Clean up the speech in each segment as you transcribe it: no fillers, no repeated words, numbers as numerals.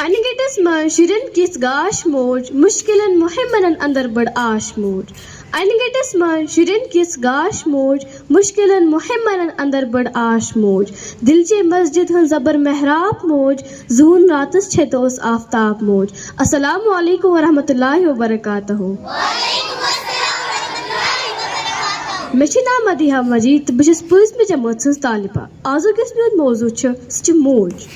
Anigetis man shirin kis gash moj, mushkilan muhimmanan andar bad ash moj. Anigetis man shirin kis gash moj, mushkilan muhimmanan andar bad ash moj. Dilche masjid hun zabar mehrab moj, zuhun ratas chetos aftab moj. Assalamu alaikum wa rahmatullahi wa barakatuhu. Meshina Madiha Majid, Bishop Puss Mijamot Taliba. Azu gis miud mawzu ch moj.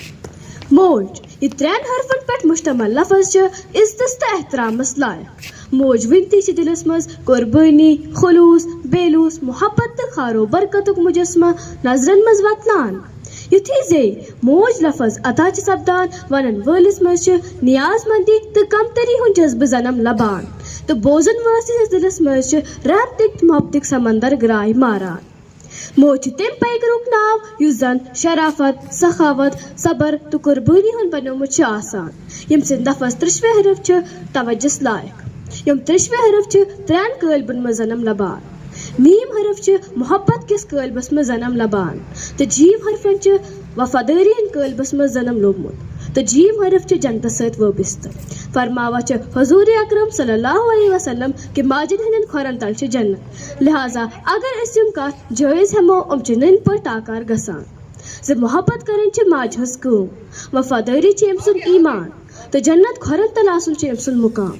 موج یہ ترین حرفن پہ مشتمل لفظ عزت احترامس لائق موج ونتی دلس مز قربانی خلوص بیلوس محبت تو خارو برکتک مجسمہ نظرن مز وتلان یتھی زی موج لفظ عطا سپدان ونن ولس مز نیاز مندی تو کمتری ہن جذب زنم لبان تو بوزن واسی دلس مز رحمتک محبتک سمندر گرائی ماران موج تم پیغرک ناو یس زن شرافت سخاوت صبر تو قربانی ہن بنومت آسان یم سند لفظ ترشوے حرف توجس لائق یم ترشوے حرف ترین قالبن مز زنم لبان میم حرف محبت کس قالبس مز زنم لبان تو جیم حرفن وفاداری ہن قالبس مز زنم لوبمت تو جیم حرف جنت ست وابستہ فرماوا حضور اکرم صلی اللہ علیہ وسلم کہ ماجد ہندن کھورن تل جنت لہذا اگر اسم کت جائز ہمو ام نن پہ تاکار گسان ز محبت کرن ماج ہز کم وفاداری ام سن ایمان تو جنت کھورن تل آسن ام سن مقام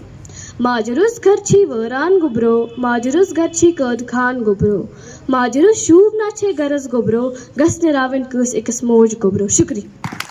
ماجرس گھر چھی ویران گبرو ماجرس گھر چھی قید خان گبرو ماجرس شوب نہ چھے گرز گبرو گسن راون کس اکس موج گبرو. شکریہ.